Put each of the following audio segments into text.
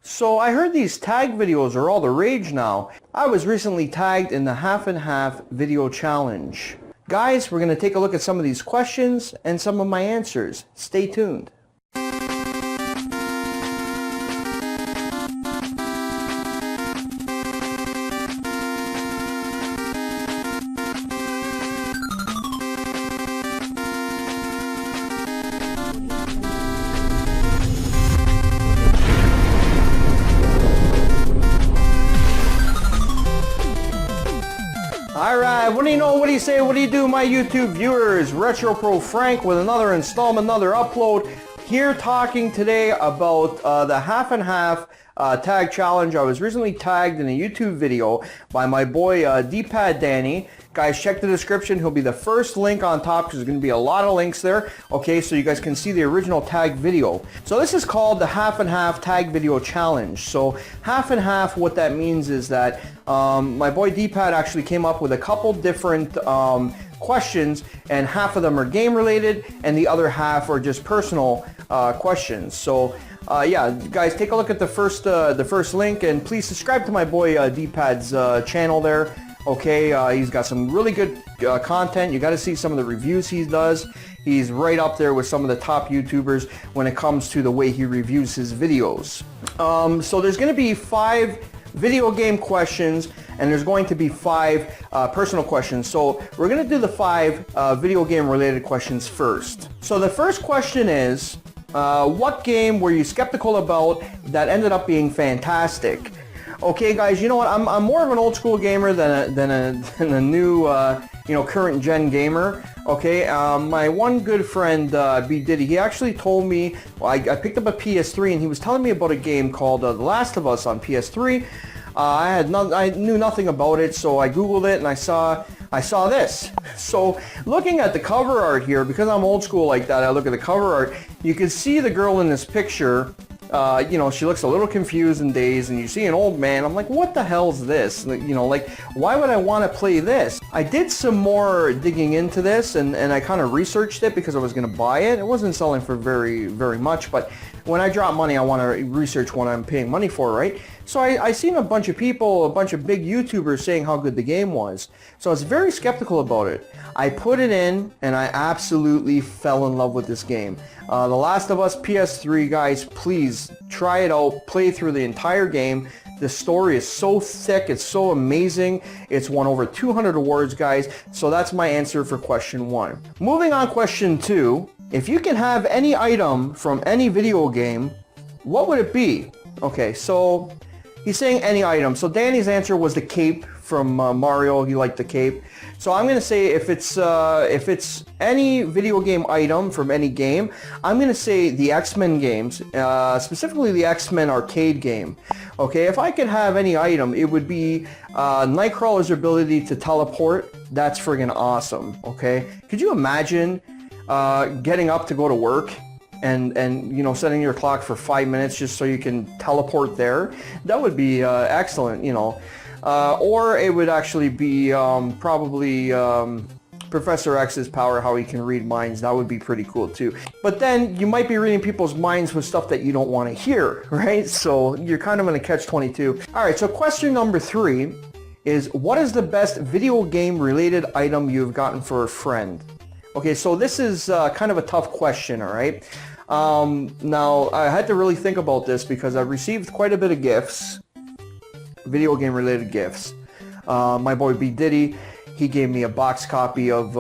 So I heard these tag videos are all the rage now. I was recently tagged in the half and half video challenge. Guys, we're going to take a look at some of these questions and some of my answers. Stay tuned. Alright, what do you know, what do you say, what do you do, my YouTube viewers? Retro Pro Frank with another installment, another upload. Here talking today about the half and half tag challenge. I was recently tagged in a YouTube video by my boy D-Pad Danny. Guys, check the description. He'll be the first link on top because there's going to be a lot of links there. Okay, so you guys can see the original tag video. So this is called the half and half tag video challenge. So half and half, what that means is that my boy D-Pad actually came up with a couple different questions, and half of them are game related and the other half are just personal questions. So yeah, guys, take a look at the first link, and please subscribe to my boy D-Pad's channel there. Okay, he's got some really good content. You got to see some of the reviews he does. He's right up there with some of the top YouTubers when it comes to the way he reviews his videos. So there's going to be 5 video game questions, and there's going to be 5 personal questions. So we're going to do the 5 video game related questions first. So the first question is, what game were you skeptical about that ended up being fantastic? Okay, guys, you know what? I'm more of an old school gamer than a new current gen gamer. Okay, my one good friend B Diddy, he actually told me, well, I picked up a PS3 and he was telling me about a game called The Last of Us on PS3. I knew nothing about it, so I googled it and I saw this. So looking at the cover art here, because I'm old school like that, I look at the cover art. You can see the girl in this picture. She looks a little confused and dazed, and you see an old man. I'm like, what the hell's this? Like, why would I want to play this? I did some more digging into this, and I kind of researched it because I was going to buy it. It wasn't selling for very much, but when I drop money, I want to research what I'm paying money for, right? So I seen a bunch of people, a bunch of big YouTubers saying how good the game was. So I was very skeptical about it. I put it in, and I absolutely fell in love with this game. The Last of Us PS3, guys, please try it out. Play through the entire game. The story is so thick. It's so amazing. It's won over 200 awards, guys. So that's my answer for question 1. Moving on, question 2. If you can have any item from any video game, what would it be? Okay, so he's saying any item. So Danny's answer was the cape from Mario. He liked the cape. So I'm going to say if it's any video game item from any game, I'm going to say the X-Men games, specifically the X-Men arcade game. Okay, if I could have any item, it would be Nightcrawler's ability to teleport. That's friggin' awesome. Okay, could you imagine getting up to go to work and setting your clock for 5 minutes just so you can teleport there? That would be excellent, or it would actually be probably Professor X's power, how he can read minds. That would be pretty cool too. But then you might be reading people's minds with stuff that you don't want to hear, right? So you're kind of in a catch-22. All right, so question number 3 is, what is the best video game related item you've gotten for a friend? Okay, so this is kind of a tough question, all right? Now, I had to really think about this because I received quite a bit of gifts, video game related gifts. My boy B Diddy, he gave me a box copy of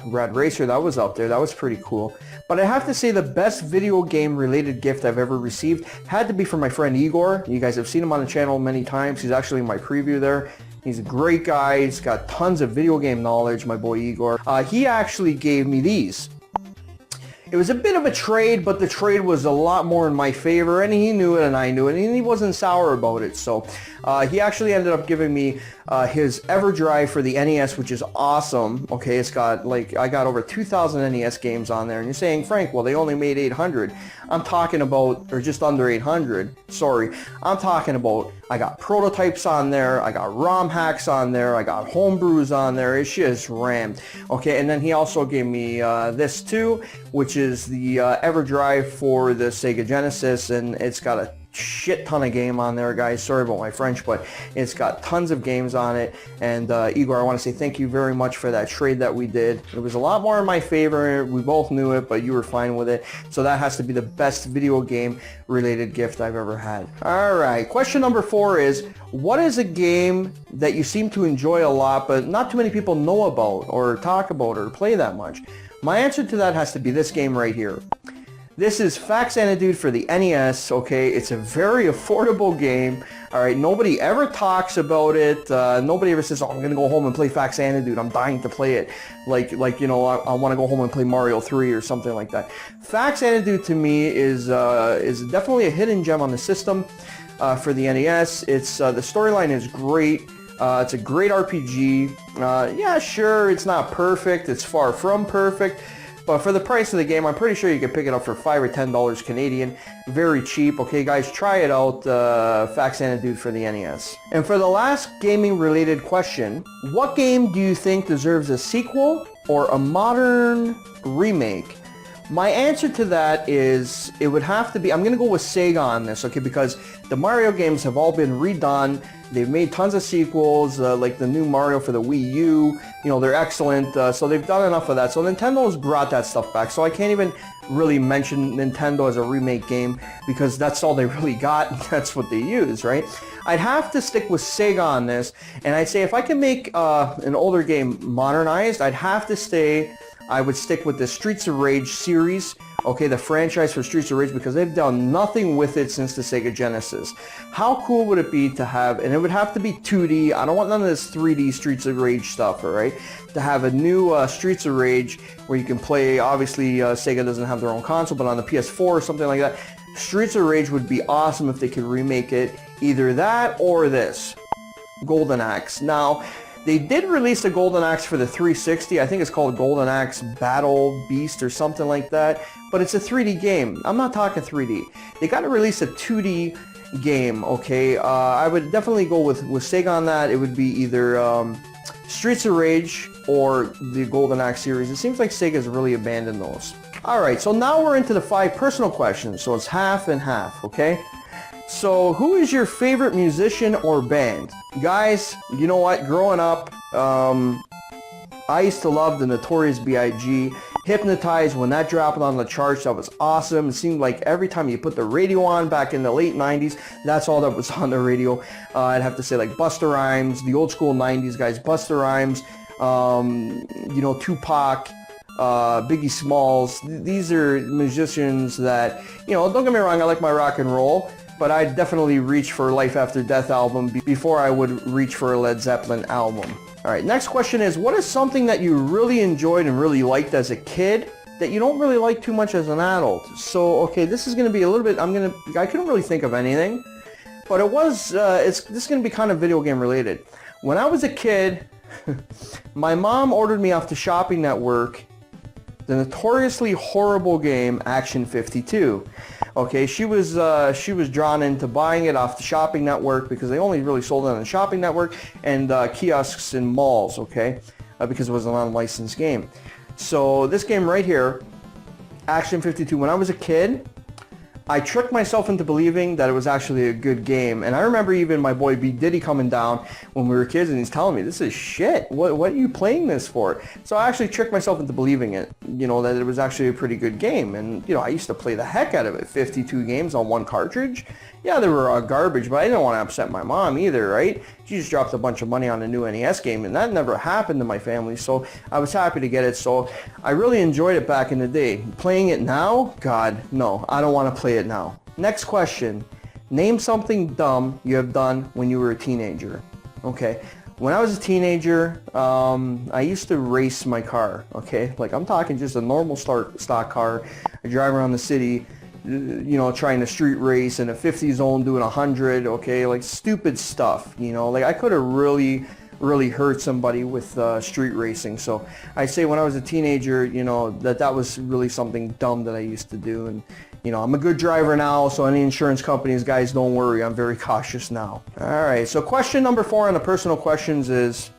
Rad Racer. That was out there. That was pretty cool. But I have to say the best video game related gift I've ever received had to be from my friend Igor. You guys have seen him on the channel many times. He's actually in my preview there. He's a great guy. He's got tons of video game knowledge, my boy Igor. He actually gave me these. It was a bit of a trade, but the trade was a lot more in my favor, and he knew it and I knew it, and he wasn't sour about it. So he actually ended up giving me his EverDrive for the NES, which is awesome. Okay, it's got, like, I got over 2,000 NES games on there, and you're saying, Frank, well, they only made 800. I'm talking about, or just under 800, sorry. I'm talking about, I got prototypes on there, I got ROM hacks on there, I got homebrews on there. It's just rammed. Okay, and then he also gave me this too, which is the EverDrive for the Sega Genesis, and it's got a shit ton of game on there, guys. Sorry about my French, but it's got tons of games on it. And Igor, I want to say thank you very much for that trade that we did. It was a lot more in my favor. We both knew it, but you were fine with it. So that has to be the best video game related gift I've ever had. All right, question number 4 is, what is a game that you seem to enjoy a lot, but not too many people know about or talk about or play that much? My answer to that has to be this game right here. This is Fax Antidote for the NES, okay? It's a very affordable game, all right? Nobody ever talks about it. Nobody ever says, oh, I'm going to go home and play Fax Antidote. I'm dying to play it. Like you know, I want to go home and play Mario 3 or something like that. Fax Antidote to me is definitely a hidden gem on the system for the NES. It's the storyline is great. It's a great RPG. Yeah, sure, it's not perfect. It's far from perfect. But for the price of the game, I'm pretty sure you can pick it up for $5 or $10 Canadian. Very cheap. Okay, guys, try it out. Fax Antidote for the NES. And for the last gaming-related question, what game do you think deserves a sequel or a modern remake? My answer to that is, it would have to be, I'm going to go with Sega on this, okay, because the Mario games have all been redone. They've made tons of sequels, like the new Mario for the Wii U. You know, they're excellent, so they've done enough of that. So Nintendo's brought that stuff back, so I can't even really mention Nintendo as a remake game, because that's all they really got, and that's what they use, right? I'd have to stick with Sega on this, and I'd say if I can make an older game modernized, I would stick with the Streets of Rage series, okay, the franchise for Streets of Rage, because they've done nothing with it since the Sega Genesis. How cool would it be to have, and it would have to be 2D, I don't want none of this 3D Streets of Rage stuff, alright, to have a new Streets of Rage where you can play, obviously Sega doesn't have their own console, but on the PS4 or something like that. Streets of Rage would be awesome if they could remake it, either that or this, Golden Axe. Now, they did release a Golden Axe for the 360. I think it's called Golden Axe Battle Beast or something like that. But it's a 3D game. I'm not talking 3D. They got to release a 2D game, okay? I would definitely go with Sega on that. It would be either Streets of Rage or the Golden Axe series. It seems like Sega's really abandoned those. Alright, so now we're into the 5 personal questions. So it's half and half, okay? So, who is your favorite musician or band? Guys, you know what? Growing up, I used to love the Notorious B.I.G. Hypnotized, when that dropped on the charts, that was awesome. It seemed like every time you put the radio on back in the late 90s, that's all that was on the radio. I'd have to say like Busta Rhymes, the old school 90s guys, Busta Rhymes, you know, Tupac, Biggie Smalls. These are musicians that, you know, don't get me wrong, I like my rock and roll, but I'd definitely reach for Life After Death album before I would reach for a Led Zeppelin album. Alright, next question is, what is something that you really enjoyed and really liked as a kid that you don't really like too much as an adult? So, okay, this is going to be a little bit, I couldn't really think of anything, but it was, this is going to be kind of video game related. When I was a kid, my mom ordered me off the Shopping Network the notoriously horrible game Action 52. Okay, she was drawn into buying it off the Shopping Network because they only really sold it on the Shopping Network and kiosks in malls, okay, because it was an unlicensed game. So this game right here, Action 52, when I was a kid, I tricked myself into believing that it was actually a good game. And I remember even my boy B. Diddy coming down when we were kids and he's telling me, this is shit. What are you playing this for? So I actually tricked myself into believing it, you know, that it was actually a pretty good game. And, you know, I used to play the heck out of it. 52 games on one cartridge. Yeah, they were garbage, but I didn't want to upset my mom either, right? She just dropped a bunch of money on a new NES game, and that never happened to my family, so I was happy to get it. So I really enjoyed it back in the day. Playing it now? God, no. I don't want to play it now. Next question. Name something dumb you have done when you were a teenager. Okay. When I was a teenager, I used to race my car, okay? Like, I'm talking just a normal stock car. I drive around the city, you know, trying to street race in a 50 zone doing 100, okay, like stupid stuff, you know, like I could have really hurt somebody with street racing. So I say when I was a teenager, you know, that was really something dumb that I used to do. And, you know, I'm a good driver now, so any insurance companies, guys, don't worry, I'm very cautious now. All right, so question number 4 on the personal questions is,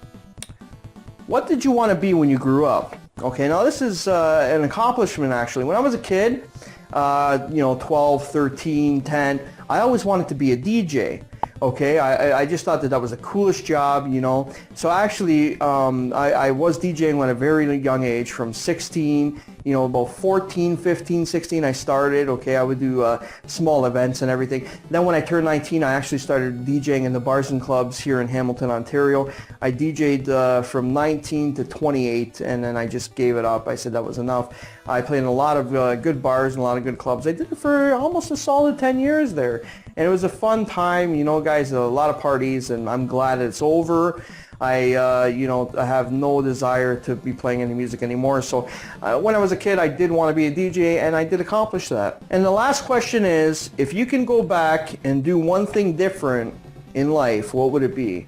what did you want to be when you grew up? Okay, now this is an accomplishment actually. When I was a kid, you know, 12, 13, 10, I always wanted to be a DJ. Okay, I just thought that that was the coolest job, you know. So actually, I was DJing at a very young age, from 16, you know, about 14, 15, 16, I started. Okay, I would do small events and everything. Then when I turned 19, I actually started DJing in the bars and clubs here in Hamilton, Ontario. I DJed from 19 to 28, and then I just gave it up. I said that was enough. I played in a lot of good bars and a lot of good clubs. I did it for almost a solid 10 years there. And it was a fun time, you know, guys, a lot of parties, and I'm glad it's over. You know, I have no desire to be playing any music anymore. So when I was a kid, I did want to be a DJ, and I did accomplish that. And the last question is, if you can go back and do one thing different in life, what would it be?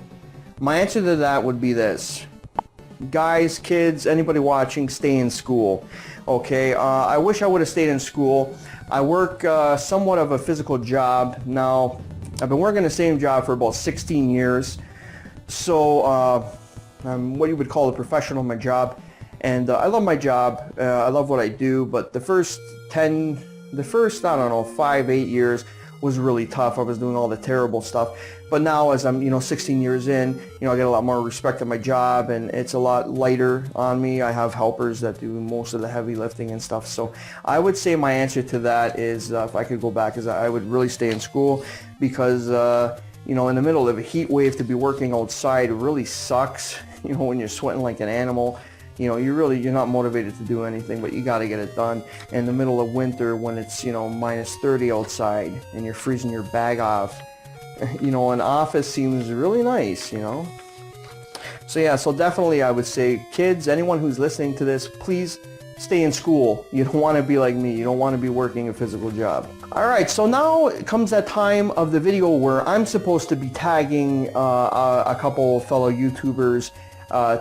My answer to that would be this. Guys, kids, anybody watching, stay in school. Okay, I wish I would have stayed in school. I work somewhat of a physical job now. I've been working the same job for about 16 years. So I'm what you would call a professional in my job. And I love my job. I love what I do. But the first, I don't know, 5, 8 years was really tough. I was doing all the terrible stuff. But now, as I'm, you know, 16 years in, you know, I get a lot more respect at my job, and it's a lot lighter on me. I have helpers that do most of the heavy lifting and stuff. So I would say my answer to that is, if I could go back, is I would really stay in school, because, you know, in the middle of a heat wave, to be working outside really sucks. You know, when you're sweating like an animal. You know, you're not motivated to do anything, but you got to get it done. In the middle of winter, when it's, you know, minus 30 outside and you're freezing your bag off, you know, an office seems really nice, you know. So yeah, so definitely I would say, kids, anyone who's listening to this, please stay in school. You don't want to be like me. You don't want to be working a physical job. All right, so now comes that time of the video where I'm supposed to be tagging a couple fellow YouTubers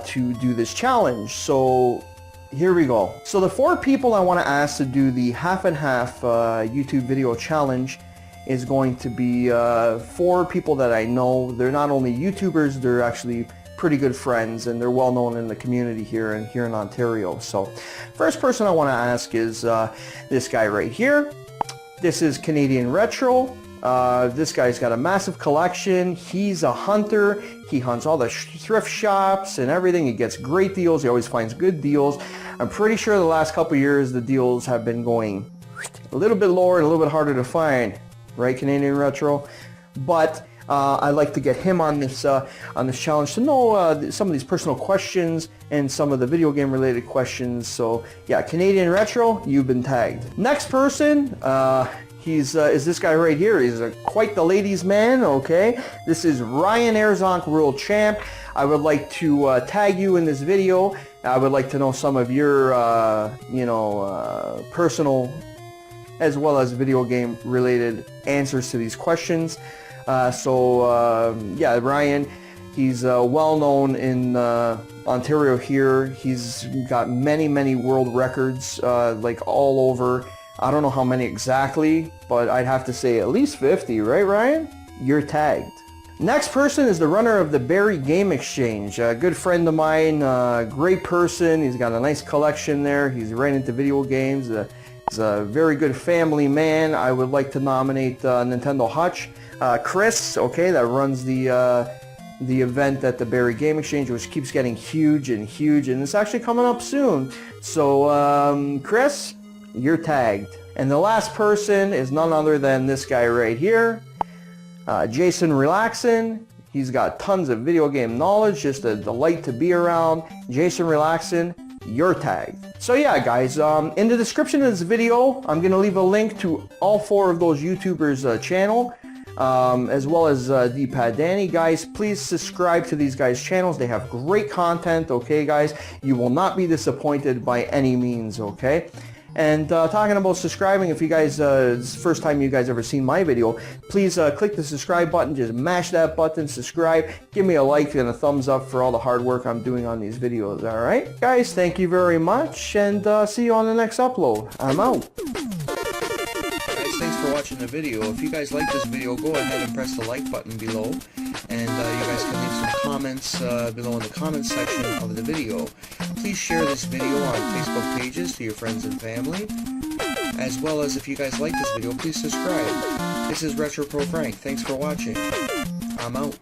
to do this challenge. So here we go. So the 4 people I want to ask to do the half and half YouTube video challenge is going to be 4 people that I know. They're not only YouTubers, they're actually pretty good friends, and they're well known in the community here in Ontario. So first person I want to ask is this guy right here. This is Canadian Retro. This guy's got a massive collection. He's a hunter. He hunts all the thrift shops and everything. He gets great deals. He always finds good deals. I'm pretty sure the last couple of years the deals have been going a little bit lower and a little bit harder to find, right, Canadian Retro? But I'd like to get him on this challenge to know some of these personal questions and some of the video game related questions. So yeah, Canadian Retro, you've been tagged. Next person, is this guy right here. He's quite the ladies' man, okay? This is Ryan Erzonk, World Champ. I would like to tag you in this video. I would like to know some of your, personal as well as video game related answers to these questions. Yeah, Ryan, he's well known in Ontario here. He's got many world records, like all over. I don't know how many exactly, but I'd have to say at least 50, right, Ryan? You're tagged. Next person is the runner of the Barrie Game Exchange. A good friend of mine, great person. He's got a nice collection there. He's right into video games. He's a very good family man. I would like to nominate Nintendo Hutch. Chris, okay, that runs the event at the Barrie Game Exchange, which keeps getting huge, and it's actually coming up soon. So, Chris, you're tagged. And the last person is none other than this guy right here, Jason Relaxation. He's got tons of video game knowledge, just a delight to be around. Jason Relaxation, you're tagged. So yeah, guys, in the description of this video, I'm going to leave a link to all 4 of those YouTubers' channel, as well as D-Pad Danny. Guys, please subscribe to these guys' channels. They have great content, okay, guys? You will not be disappointed by any means, okay? And talking about subscribing, if you guys, it's the first time you guys ever seen my video, please click the subscribe button, just mash that button, subscribe, give me a like and a thumbs up for all the hard work I'm doing on these videos, alright? Guys, thank you very much, and see you on the next upload. I'm out. Guys, thanks for watching the video. If you guys like this video, go ahead and press the like button below, and you guys can leave some comments below in the comments section of the video. Please share this video on Facebook pages to your friends and family. as well as if you guys like this video, please subscribe. This is Retro Pro Frank. Thanks for watching. I'm out.